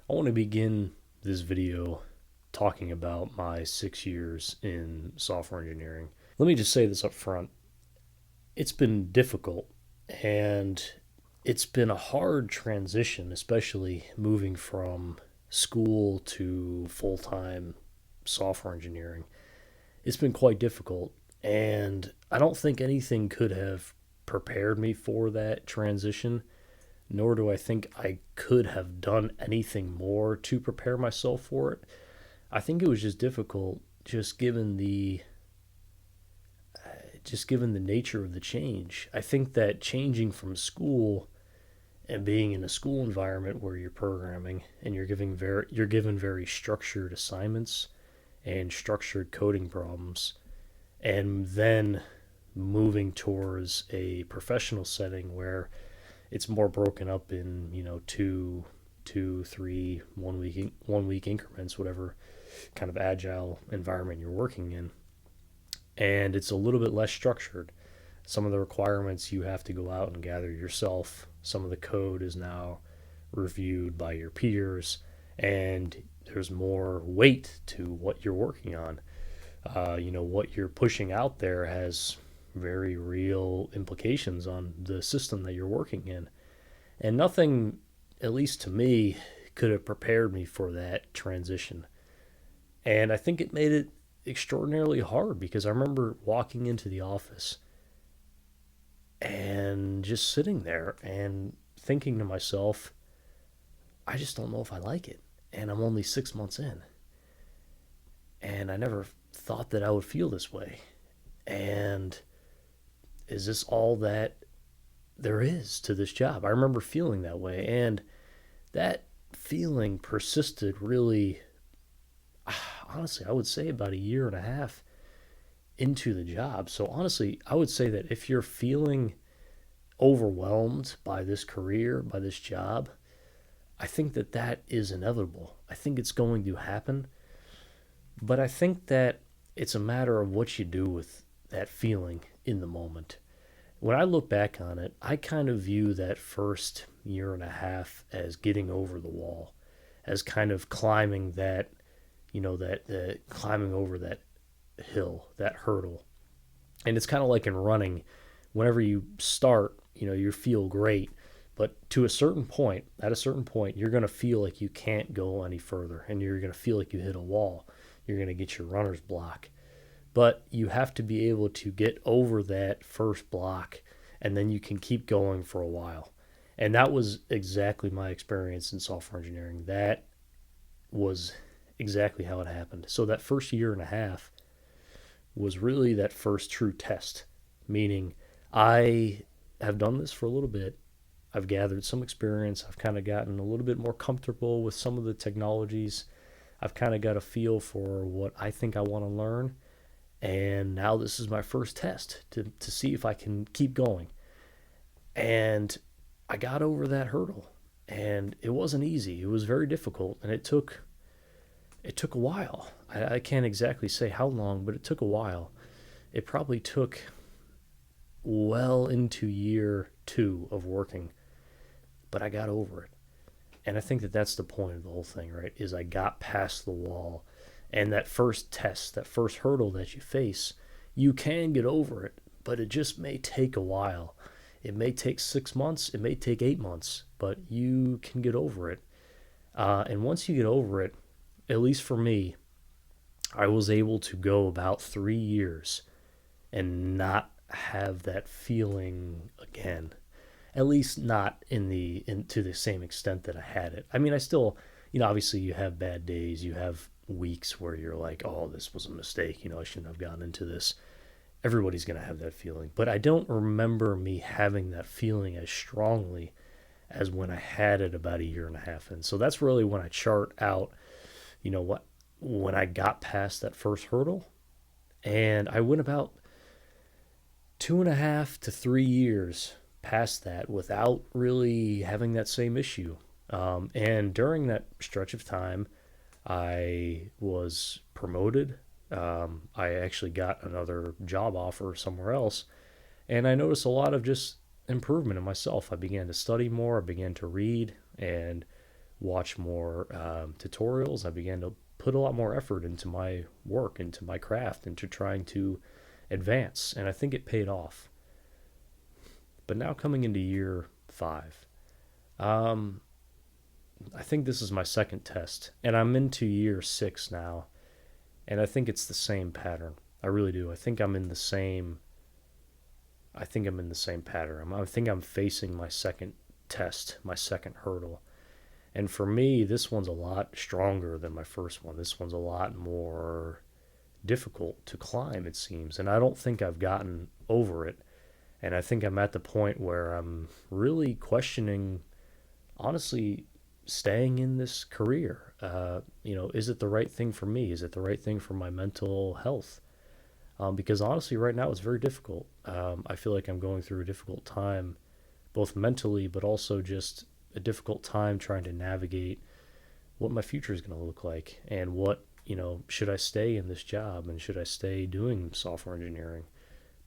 I want to begin this video talking about my 6 years in software engineering. Let me just say this up front. It's been difficult and it's been a hard transition, especially moving from school to full time software engineering. It's been quite difficult, and I don't think anything could have prepared me for that transition, nor do I think I could have done anything more to prepare myself for it. I think it was just difficult, just given the nature of the change. I think that changing from school and being in a school environment where you're programming and you're given very structured assignments and structured coding problems, and then moving towards a professional setting where it's more broken up in two, three, 1 week increments, whatever kind of agile environment you're working in, and it's a little bit less structured. Some of the requirements you have to go out and gather yourself. Some of the code is now reviewed by your peers, and there's more weight to what you're working on. What you're pushing out there has very real implications on the system that you're working in. And nothing, at least to me, could have prepared me for that transition. And I think it made it extraordinarily hard because I remember walking into the office and just sitting there and thinking to myself, I just don't know if I like it. And I'm only 6 months in. And I never thought that I would feel this way. And is this all that there is to this job? I remember feeling that way. And that feeling persisted really, honestly, I would say about a year and a half into the job. So honestly, I would say that if you're feeling overwhelmed by this career, by this job, I think that that is inevitable. I think it's going to happen. But I think that it's a matter of what you do with that feeling in the moment. When I look back on it, I kind of view that first year and a half as getting over the wall, as kind of climbing that, climbing over that hill, that hurdle. And it's kind of like in running. Whenever you start, you feel great. But at a certain point, you're going to feel like you can't go any further, and you're going to feel like you hit a wall. You're going to get your runner's block. But you have to be able to get over that first block, and then you can keep going for a while. And that was exactly my experience in software engineering. That was exactly how it happened. So that first year and a half was really that first true test, meaning I have done this for a little bit. I've gathered some experience. I've kind of gotten a little bit more comfortable with some of the technologies. I've kind of got a feel for what I think I want to learn. And now this is my first test to see if I can keep going. And I got over that hurdle. And it wasn't easy. It was very difficult. And it took a while. I can't exactly say how long, but it took a while. It probably took well into year 2 of working. But I got over it. And I think that that's the point of the whole thing, right? Is I got past the wall. And that first test, that first hurdle that you face, you can get over it, but it just may take a while. It may take 6 months, it may take 8 months, but you can get over it. And once you get over it, at least for me, I was able to go about 3 years and not have that feeling again. At least not to the same extent that I had it. I mean, I still, obviously you have bad days, you have weeks where you're like, oh, this was a mistake, I shouldn't have gotten into this. Everybody's going to have that feeling. But I don't remember me having that feeling as strongly as when I had it about a year and a half in. So that's really when I chart out, when I got past that first hurdle. And I went about 2.5 to 3 years past that without really having that same issue. And during that stretch of time, I was promoted. I actually got another job offer somewhere else, and I noticed a lot of just improvement in myself. I began to study more, I began to read, and watch more tutorials. I began to put a lot more effort into my work, into my craft, into trying to advance. And I think it paid off. But now coming into year 5, um, I think this is my second test, and I'm into year 6 now, and I think it's the same pattern. I really do. I think I'm in the same pattern. I think I'm facing my second test, my second hurdle. And for me, this one's a lot stronger than my first one. This one's a lot more difficult to climb, it seems. And I don't think I've gotten over it. And I think I'm at the point where I'm really questioning, honestly, staying in this career. Is it the right thing for me? Is it the right thing for my mental health? Because honestly, right now it's very difficult. I feel like I'm going through a difficult time, both mentally, but also just a difficult time trying to navigate what my future is going to look like, and should I stay in this job, and should I stay doing software engineering?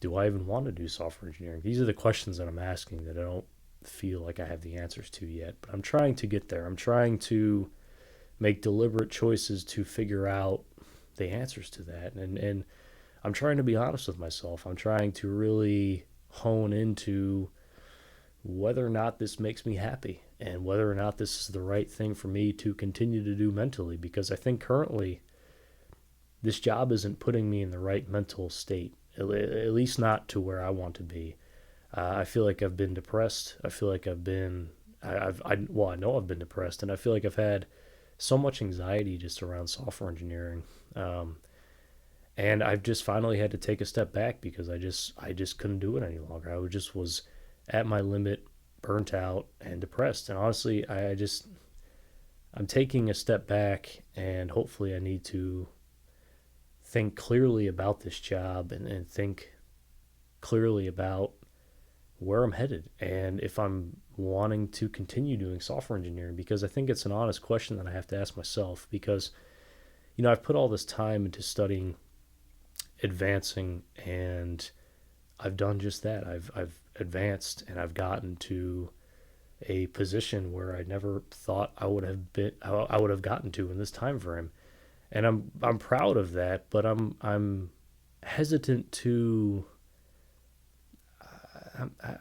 Do I even want to do software engineering? These are the questions that I'm asking that I don't feel like I have the answers to yet, but I'm trying to get there. I'm trying to make deliberate choices to figure out the answers to that. And I'm trying to be honest with myself. I'm trying to really hone into whether or not this makes me happy, and whether or not this is the right thing for me to continue to do mentally, because I think currently this job isn't putting me in the right mental state, at least not to where I want to be. I feel like I've been depressed. I feel like I've been, I know I've been depressed, and I feel like I've had so much anxiety just around software engineering. And I've just finally had to take a step back because I just couldn't do it any longer. Was at my limit, burnt out, and depressed. And honestly, I'm taking a step back, and hopefully I need to think clearly about this job, and think clearly about where I'm headed, and if I'm wanting to continue doing software engineering, because I think it's an honest question that I have to ask myself, because I've put all this time into studying, advancing, and I've done just that. I've advanced, and I've gotten to a position where I never thought I would have gotten to in this time frame. And I'm proud of that, but I'm hesitant to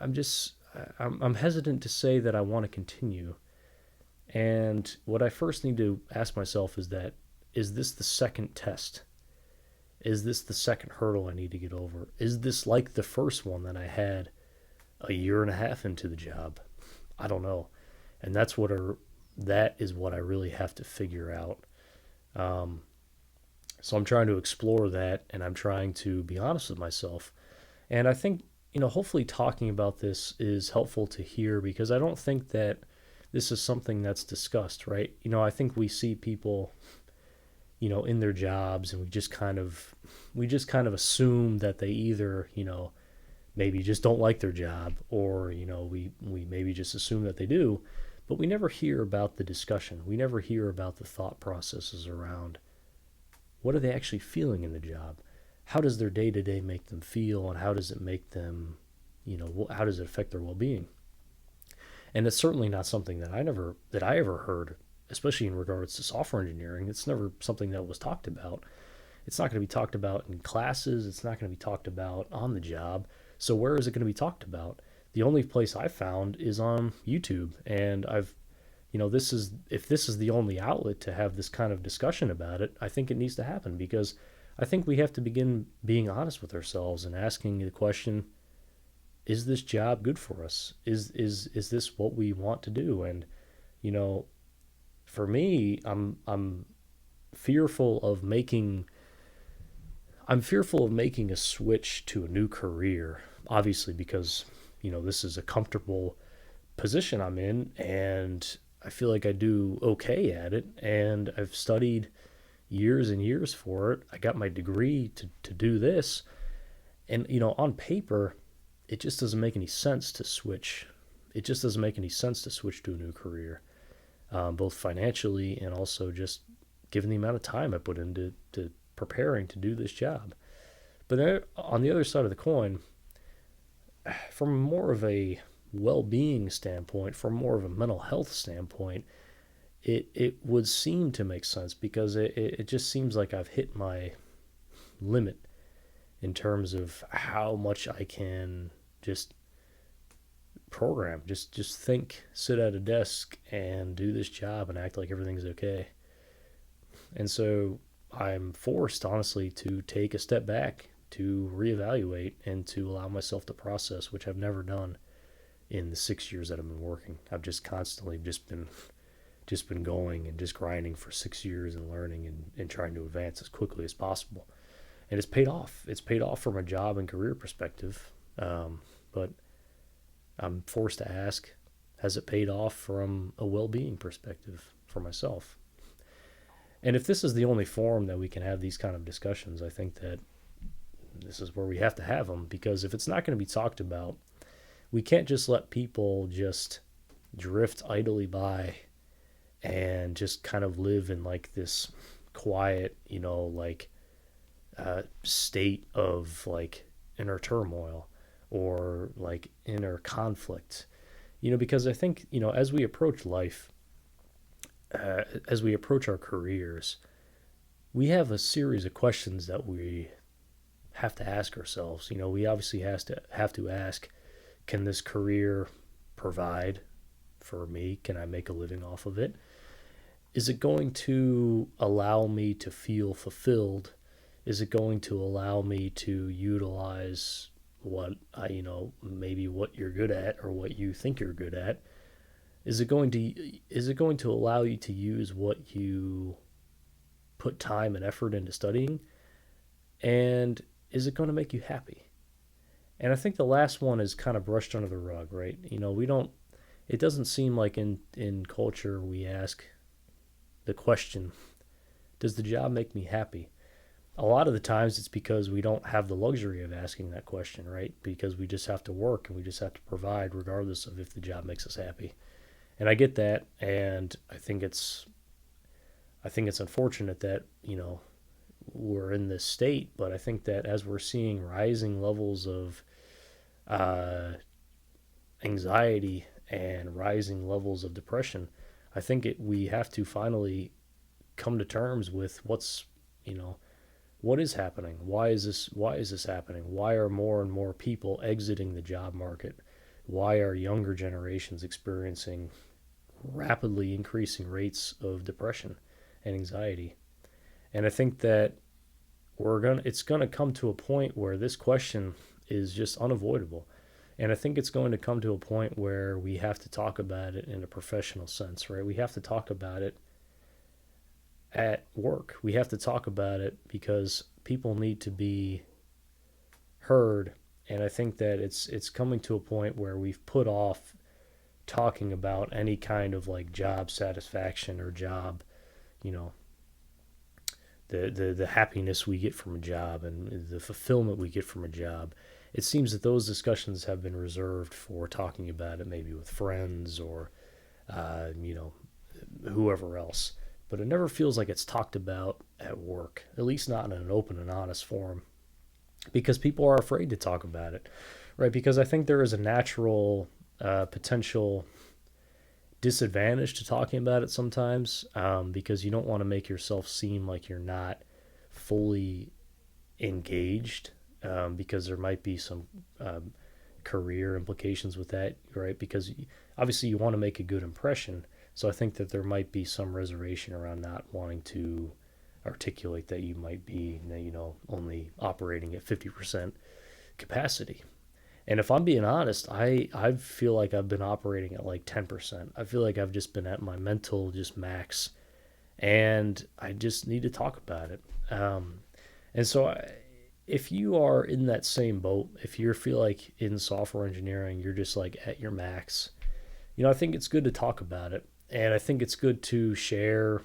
I'm just I'm hesitant to say that I want to continue. And what I first need to ask myself is this the second test? Is this the second hurdle I need to get over? Is this like the first one that I had a year and a half into the job? I don't know. And that is what I really have to figure out. Um, so I'm trying to explore that, and I'm trying to be honest with myself. And I think, hopefully talking about this is helpful to hear, because I don't think that this is something that's discussed, right? I think we see people, in their jobs, and we just kind of assume that they either, maybe just don't like their job, or, we maybe just assume that they do, but we never hear about the discussion. We never hear about the thought processes around what are they actually feeling in the job? How does their day to day make them feel, and how does it make them, how does it affect their well being? And it's certainly not something that I ever heard, especially in regards to software engineering. It's never something that was talked about. It's not going to be talked about in classes. It's not going to be talked about on the job. So where is it going to be talked about? The only place I found is on YouTube, and if this is the only outlet to have this kind of discussion about it, I think it needs to happen, because I think we have to begin being honest with ourselves and asking the question, is this job good for us? Is this what we want to do? And, you know, for me, I'm fearful of making I'm fearful of making a switch to a new career, obviously, because, this is a comfortable position I'm in, and I feel like I do okay at it, and I've studied years and years for it. I got my degree to do this, and, on paper, it just doesn't make any sense to switch. It just doesn't make any sense to switch to a new career, both financially and also just given the amount of time I put into to preparing to do this job. But then, on the other side of the coin, from more of a well-being standpoint, from more of a mental health standpoint, it would seem to make sense because it just seems like I've hit my limit in terms of how much I can just program, just think, sit at a desk and do this job and act like everything's okay. And so I'm forced, honestly, to take a step back, to reevaluate, and to allow myself to process, which I've never done in the 6 years that I've been working. I've just constantly just been going and just grinding for 6 years and learning and trying to advance as quickly as possible. And it's paid off. It's paid off from a job and career perspective. But I'm forced to ask, has it paid off from a well-being perspective for myself? And if this is the only forum that we can have these kind of discussions, I think that this is where we have to have them, because if it's not going to be talked about, we can't just let people just drift idly by and just kind of live in like this quiet, state of like inner turmoil or like inner conflict. Because I think, as we approach life, as we approach our careers, we have a series of questions that we have to ask ourselves. We obviously have to ask, can this career provide for me? Can I make a living off of it? Is it going to allow me to feel fulfilled? Is it going to allow me to utilize what maybe what you're good at or what you think you're good at? Is it going to allow you to use what you put time and effort into studying? And is it going to make you happy? And I think the last one is kind of brushed under the rug, right? We don't, it doesn't seem like in culture we ask the question, does the job make me happy? A lot of the times it's because we don't have the luxury of asking that question, right? Because we just have to work and we just have to provide regardless of if the job makes us happy. And I get that, and I think it's unfortunate that, we're in this state, but I think that as we're seeing rising levels of uh, anxiety and rising levels of depression, I think we have to finally come to terms with you know, what is happening? Why is this happening? Why are more and more people exiting the job market? Why are younger generations experiencing rapidly increasing rates of depression and anxiety? And I think that it's gonna come to a point where this question is just unavoidable. And I think it's going to come to a point where we have to talk about it in a professional sense, right? We have to talk about it at work. We have to talk about it because people need to be heard. And I think that it's coming to a point where we've put off talking about any kind of like job satisfaction or job, you know, the happiness we get from a job and the fulfillment we get from a job. It seems that those discussions have been reserved for talking about it maybe with friends or you know, whoever else. But it never feels like it's talked about at work, at least not in an open and honest forum, because people are afraid to talk about it, right? Because I think there is a natural potential disadvantage to talking about it sometimes, because you don't want to make yourself seem like you're not fully engaged, because there might be some career implications with that, right? Because obviously you want to make a good impression. So I think that there might be some reservation around not wanting to articulate that you might be, you know, only operating at 50% capacity. And if I'm being honest, I feel like I've been operating at like 10%. I feel like I've just been at my mental just max, and I just need to talk about it. And so if you are in that same boat, if you feel like in software engineering you're just like at your max, you know, I think it's good to talk about it, and I think it's good to share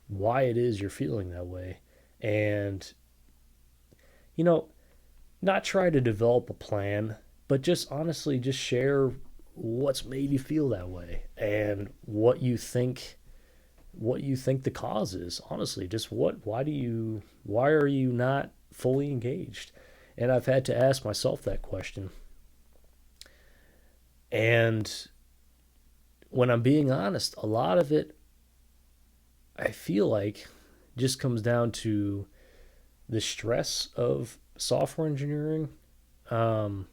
why it is you're feeling that way, and you know, not try to develop a plan, but just honestly just share what's made you feel that way and what you think the cause is. Honestly, just why are you not fully engaged? And I've had to ask myself that question. And when I'm being honest, a lot of it, I feel like, just comes down to the stress of software engineering, um,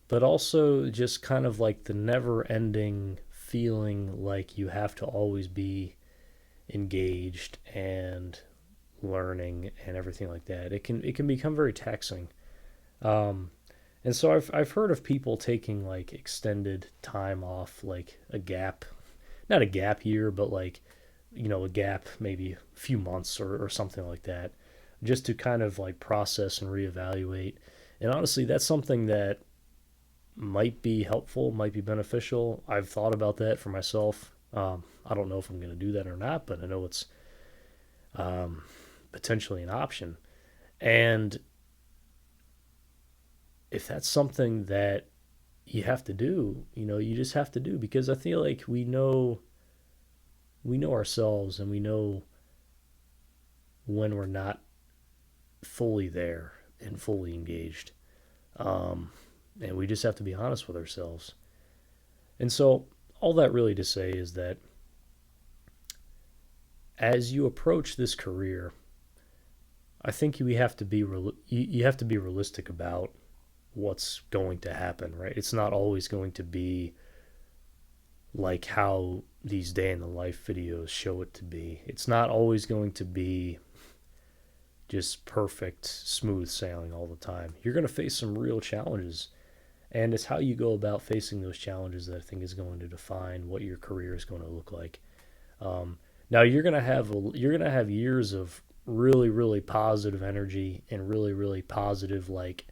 but also just kind of like the never ending feeling like you have to always be engaged and learning and everything like that. It can become very taxing. Um, and so I've heard of people taking like extended time off, like a gap, not a gap year, but like, a gap, maybe a few months or something like that, just to kind of like process and reevaluate. And honestly, that's something that might be helpful, might be beneficial. I've thought about that for myself. I don't know if I'm going to do that or not, but I know it's um, potentially an option. And if that's something that you have to do, you just have to do, because I feel like we know ourselves, and we know when we're not fully there and fully engaged. Um, and we just have to be honest with ourselves. And so, all that really to say is that as you approach this career, I think you have to be realistic about what's going to happen, right? It's not always going to be like how these day in the life videos show it to be. It's not always going to be just perfect, smooth sailing all the time. You're going to face some real challenges, and it's how you go about facing those challenges that I think is going to define what your career is going to look like. Now you're gonna have years of really really positive energy and really really positive like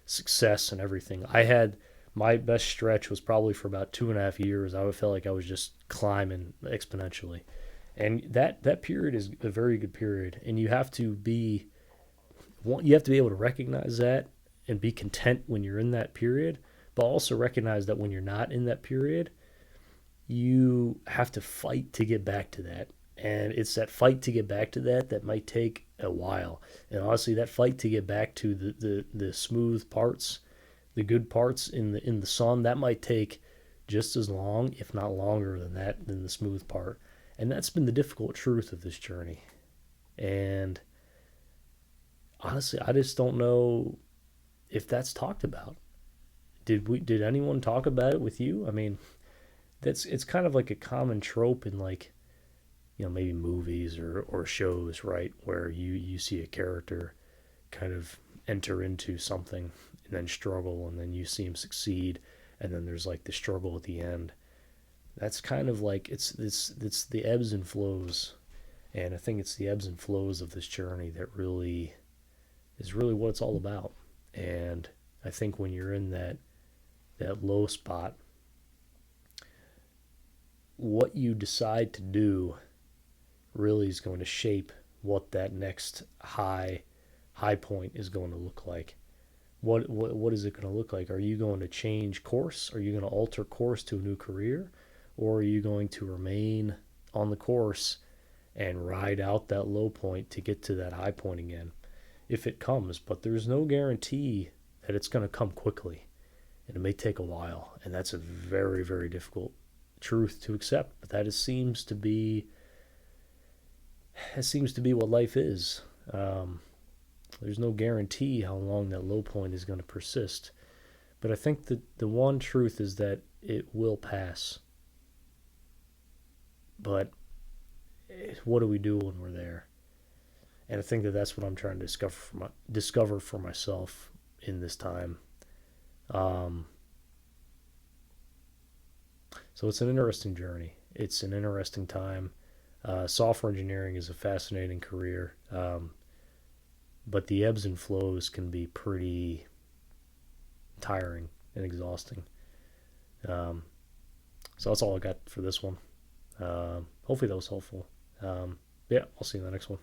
success and everything. I had my best stretch was probably for about 2.5 years. I would feel like I was just climbing exponentially, and that period is a very good period. And you have to be able to recognize that and be content when you're in that period, but also recognize that when you're not in that period, you have to fight to get back to that. And it's that fight to get back to that might take a while. And honestly, that fight to get back to the smooth parts, the good parts in the sun, that might take just as long, if not longer than the smooth part. And that's been the difficult truth of this journey. And honestly, I just don't know if that's talked about. Did anyone talk about it with you? I mean, it's kind of like a common trope in, like, maybe movies or shows, right, where you see a character kind of enter into something and then struggle, and then you see him succeed, and then there's like the struggle at the end. That's kind of like it's the ebbs and flows. And I think it's the ebbs and flows of this journey that really is really what it's all about. And I think when you're in that low spot, what you decide to do really is going to shape what that next high point is going to look like. What is it going to look like? Are you going to change course? Are you going to alter course to a new career? Or are you going to remain on the course and ride out that low point to get to that high point again, if it comes? But there's no guarantee that it's going to come quickly, and it may take a while, and that's a very very difficult truth to accept. But that seems to be what life is. There's no guarantee how long that low point is going to persist. But I think that the one truth is that it will pass. But what do we do when we're there? And I think that that's what I'm trying to discover for myself in this time. Um, so it's an interesting journey. It's an interesting time. Software engineering is a fascinating career, but the ebbs and flows can be pretty tiring and exhausting. Um, so that's all I got for this one. Hopefully that was helpful. Yeah, I'll see you in the next one.